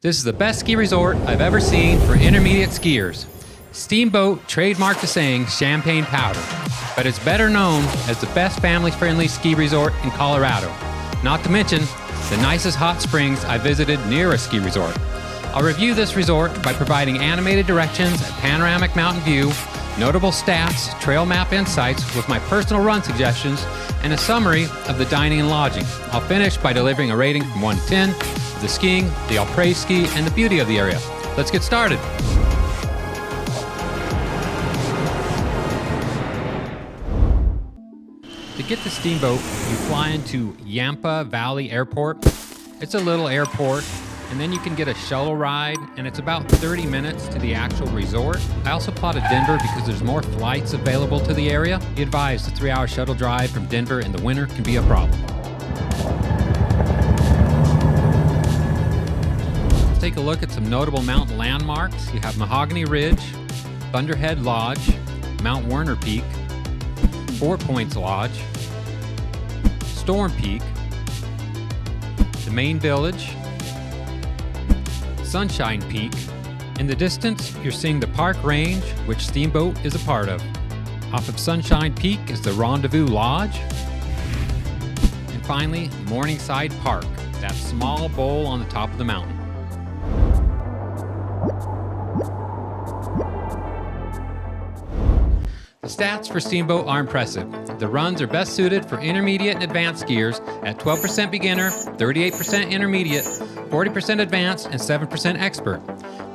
This is the best ski resort I've ever seen for intermediate skiers. Steamboat trademarked the saying champagne powder, but it's better known as the best family-friendly ski resort in Colorado. Not to mention the nicest hot springs I visited near a ski resort. I'll review this resort by providing animated directions, a panoramic mountain view, notable stats, trail map insights with my personal run suggestions, and a summary of the dining and lodging. I'll finish by delivering a rating from 1 to 10, the skiing, the all-praise ski, and the beauty of the area. Let's get started. To get to Steamboat, you fly into Yampa Valley Airport. It's a little airport, and then you can get a shuttle ride, and it's about 30 minutes to the actual resort. I also plotted Denver because there's more flights available to the area. Be advised, the 3-hour shuttle drive from Denver in the winter can be a problem. Let's take a look at some notable mountain landmarks. You have Mahogany Ridge, Thunderhead Lodge, Mount Werner Peak, 4 Points Lodge, Storm Peak, the main village, Sunshine Peak. In the distance, you're seeing the Park Range, which Steamboat is a part of. Off of Sunshine Peak is the Rendezvous Lodge. And finally, Morningside Park, that small bowl on the top of the mountain. The stats for Steamboat are impressive. The runs are best suited for intermediate and advanced skiers at 12% beginner, 38% intermediate, 40% advanced, and 7% expert.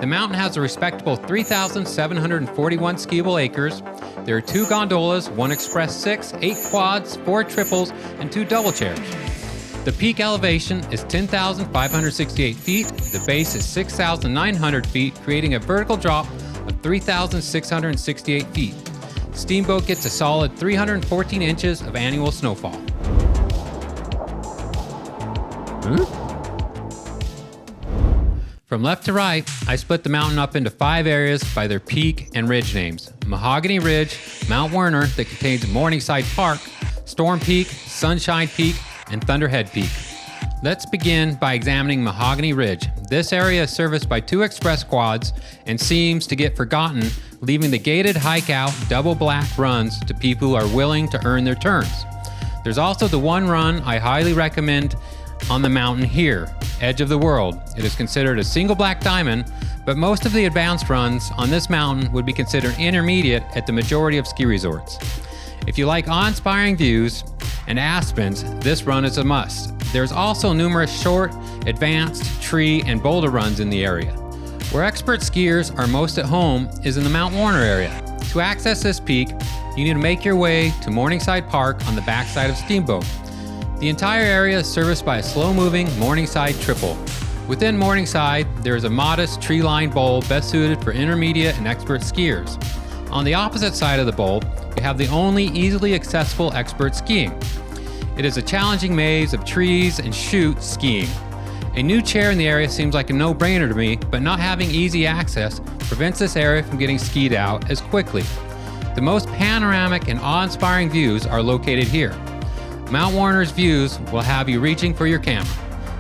The mountain has a respectable 3,741 skiable acres. There are 2 gondolas, 1 Express 6, 8 quads, 4 triples, and 2 double chairs. The peak elevation is 10,568 feet. The base is 6,900 feet, creating a vertical drop of 3,668 feet. Steamboat gets a solid 314 inches of annual snowfall. From left to right, I split the mountain up into 5 areas by their peak and ridge names. Mahogany Ridge, Mount Werner that contains Morningside Park, Storm Peak, Sunshine Peak, and Thunderhead Peak. Let's begin by examining Mahogany Ridge. This area is serviced by 2 express quads and seems to get forgotten, leaving the gated hike-out double black runs to people who are willing to earn their turns. There's also the one run I highly recommend on the mountain here, Edge of the World. It is considered a single black diamond, but most of the advanced runs on this mountain would be considered intermediate at the majority of ski resorts. If you like awe-inspiring views and aspens, this run is a must. There's also numerous short, advanced, tree, and boulder runs in the area. Where expert skiers are most at home is in the Mount Werner area. To access this peak, you need to make your way to Morningside Park on the backside of Steamboat. The entire area is serviced by a slow-moving Morningside Triple. Within Morningside, there is a modest tree-lined bowl best suited for intermediate and expert skiers. On the opposite side of the bowl, you have the only easily accessible expert skiing. It is a challenging maze of trees and chutes skiing. A new chair in the area seems like a no-brainer to me, but not having easy access prevents this area from getting skied out as quickly. The most panoramic and awe-inspiring views are located here. Mount Werner's views will have you reaching for your camera.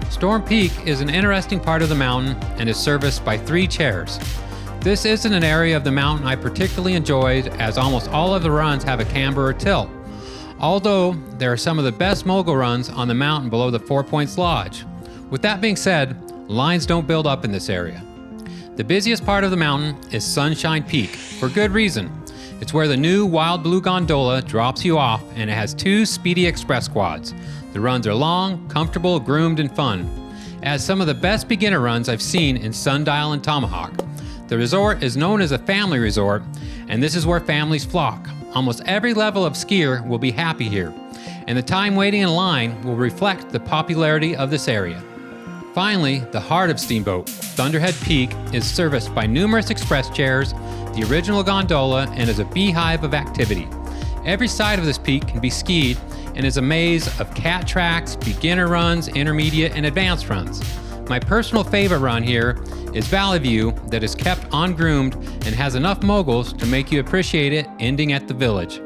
Storm Peak is an interesting part of the mountain and is serviced by 3 chairs. This isn't an area of the mountain I particularly enjoyed, as almost all of the runs have a camber or tilt. Although there are some of the best mogul runs on the mountain below the 4 Points Lodge. With that being said, lines don't build up in this area. The busiest part of the mountain is Sunshine Peak, for good reason. It's where the new Wild Blue Gondola drops you off, and it has 2 speedy express quads. The runs are long, comfortable, groomed, and fun. It has some of the best beginner runs I've seen in Sundial and Tomahawk. The resort is known as a family resort, and this is where families flock. Almost every level of skier will be happy here, and the time waiting in line will reflect the popularity of this area. Finally, the heart of Steamboat, Thunderhead Peak, is serviced by numerous express chairs, the original gondola, and is a beehive of activity. Every side of this peak can be skied and is a maze of cat tracks, beginner runs, intermediate, and advanced runs. My personal favorite run here is Valley View, that is kept ungroomed and has enough moguls to make you appreciate it, ending at the village.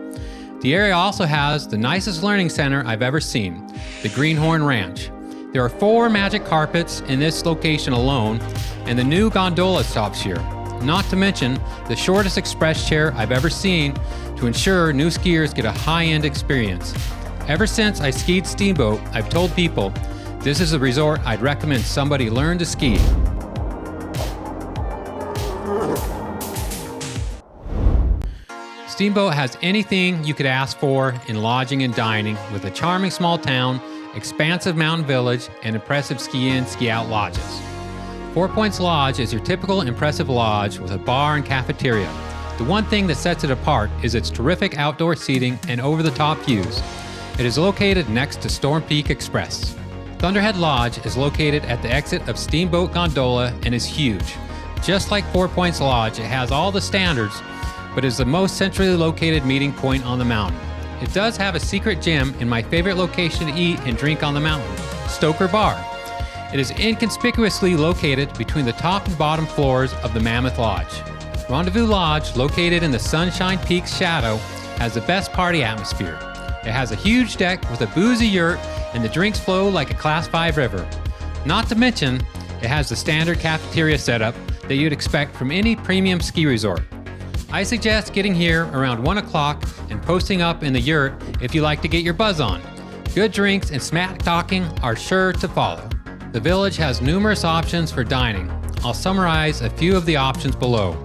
The area also has the nicest learning center I've ever seen, the Greenhorn Ranch. There are 4 magic carpets in this location alone, and the new gondola stops here. Not to mention the shortest express chair I've ever seen to ensure new skiers get a high-end experience. Ever since I skied Steamboat, I've told people this is a resort I'd recommend somebody learn to ski. Steamboat has anything you could ask for in lodging and dining, with a charming small town, expansive mountain village, and impressive ski-in, ski-out lodges. 4 Points Lodge is your typical impressive lodge with a bar and cafeteria. The one thing that sets it apart is its terrific outdoor seating and over-the-top views. It is located next to Storm Peak Express. Thunderhead Lodge is located at the exit of Steamboat Gondola and is huge. Just like 4 Points Lodge, it has all the standards, but is the most centrally located meeting point on the mountain. It does have a secret gem in my favorite location to eat and drink on the mountain, Stoker Bar. It is inconspicuously located between the top and bottom floors of the Mammoth Lodge. Rendezvous Lodge, located in the Sunshine Peak's shadow, has the best party atmosphere. It has a huge deck with a boozy yurt, and the drinks flow like a Class 5 river. Not to mention, it has the standard cafeteria setup that you'd expect from any premium ski resort. I suggest getting here around 1 o'clock and posting up in the yurt if you like to get your buzz on. Good drinks and smack talking are sure to follow. The village has numerous options for dining. I'll summarize a few of the options below.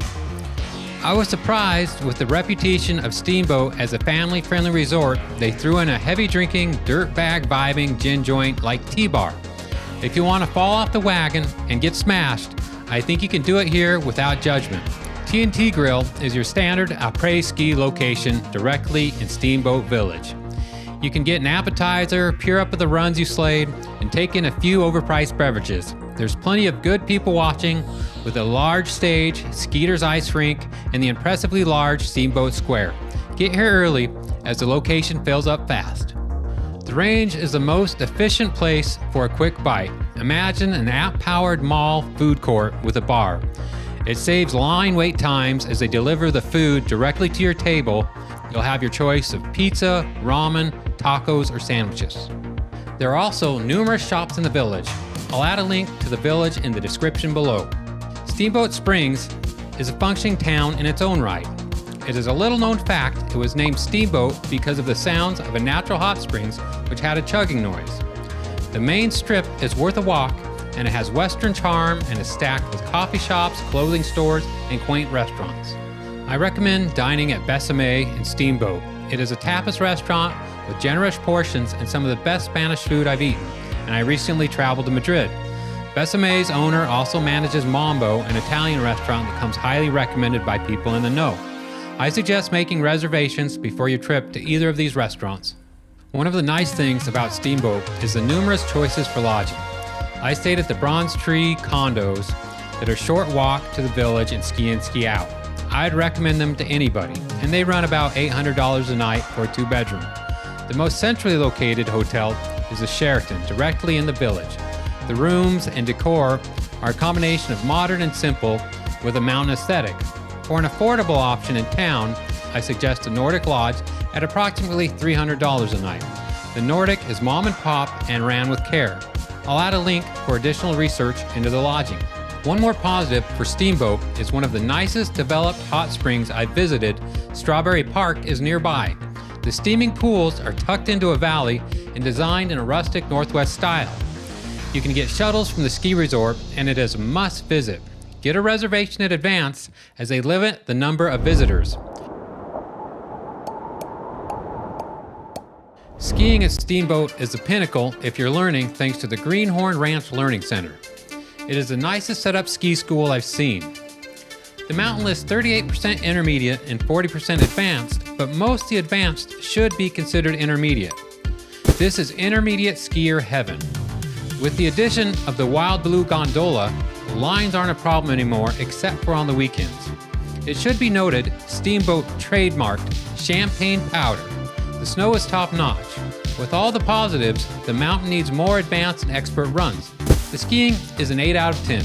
I was surprised with the reputation of Steamboat as a family-friendly resort. They threw in a heavy-drinking, dirtbag vibing gin joint like T-Bar. If you want to fall off the wagon and get smashed, I think you can do it here without judgment. T&T Grill is your standard après-ski location directly in Steamboat Village. You can get an appetizer, pure up of the runs you slayed, and take in a few overpriced beverages. There's plenty of good people watching, with a large stage, Skeeter's ice rink, and the impressively large Steamboat Square. Get here early, as the location fills up fast. The Range is the most efficient place for a quick bite. Imagine an app-powered mall food court with a bar. It saves line wait times as they deliver the food directly to your table. You'll have your choice of pizza, ramen, tacos, or sandwiches. There are also numerous shops in the village. I'll add a link to the village in the description below. Steamboat Springs is a functioning town in its own right. It is a little known fact it was named Steamboat because of the sounds of a natural hot springs which had a chugging noise. The main strip is worth a walk, and it has western charm and is stacked with coffee shops, clothing stores, and quaint restaurants. I recommend dining at Besame in Steamboat. It is a tapas restaurant with generous portions and some of the best Spanish food I've eaten, and I recently traveled to Madrid. Besame's owner also manages Mambo, an Italian restaurant that comes highly recommended by people in the know. I suggest making reservations before your trip to either of these restaurants. One of the nice things about Steamboat is the numerous choices for lodging. I stayed at the Bronze Tree condos that are a short walk to the village and ski in, ski out. I'd recommend them to anybody, and they run about $800 a night for a 2-bedroom. The most centrally located hotel is the Sheraton, directly in the village. The rooms and decor are a combination of modern and simple with a mountain aesthetic. For an affordable option in town, I suggest a Nordic Lodge at approximately $300 a night. The Nordic is mom and pop and ran with care. I'll add a link for additional research into the lodging. One more positive for Steamboat is one of the nicest developed hot springs I've visited. Strawberry Park is nearby. The steaming pools are tucked into a valley and designed in a rustic Northwest style. You can get shuttles from the ski resort, and it is a must visit. Get a reservation in advance as they limit the number of visitors. Skiing at Steamboat is the pinnacle if you're learning thanks to the Greenhorn Ranch Learning Center. It is the nicest set up ski school I've seen. The mountain lists 38% intermediate and 40% advanced, but most of the advanced should be considered intermediate. This is intermediate skier heaven. With the addition of the Wild Blue Gondola, lines aren't a problem anymore except for on the weekends. It should be noted, Steamboat trademarked champagne powder. The snow is top notch. With all the positives, the mountain needs more advanced and expert runs. The skiing is an 8 out of 10.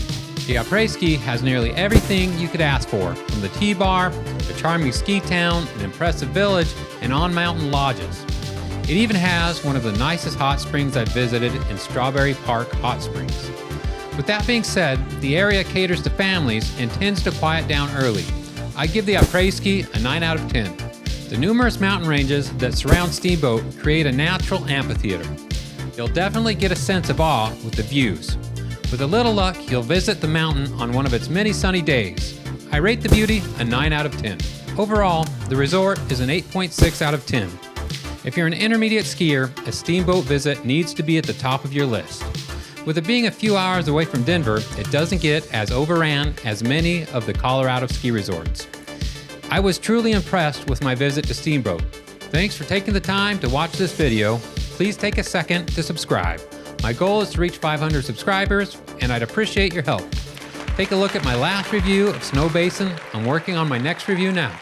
The après-ski has nearly everything you could ask for, from the T-Bar, the charming ski town, an impressive village, and on-mountain lodges. It even has one of the nicest hot springs I've visited in Strawberry Park Hot Springs. With that being said, the area caters to families and tends to quiet down early. I give the après-ski a 9 out of 10. The numerous mountain ranges that surround Steamboat create a natural amphitheater. You'll definitely get a sense of awe with the views. With a little luck, you'll visit the mountain on one of its many sunny days. I rate the beauty a 9 out of 10. Overall, the resort is an 8.6 out of 10. If you're an intermediate skier, a Steamboat visit needs to be at the top of your list. With it being a few hours away from Denver, it doesn't get as overran as many of the Colorado ski resorts. I was truly impressed with my visit to Steamboat. Thanks for taking the time to watch this video. Please take a second to subscribe. My goal is to reach 500 subscribers, and I'd appreciate your help. Take a look at my last review of Snow Basin. I'm working on my next review now.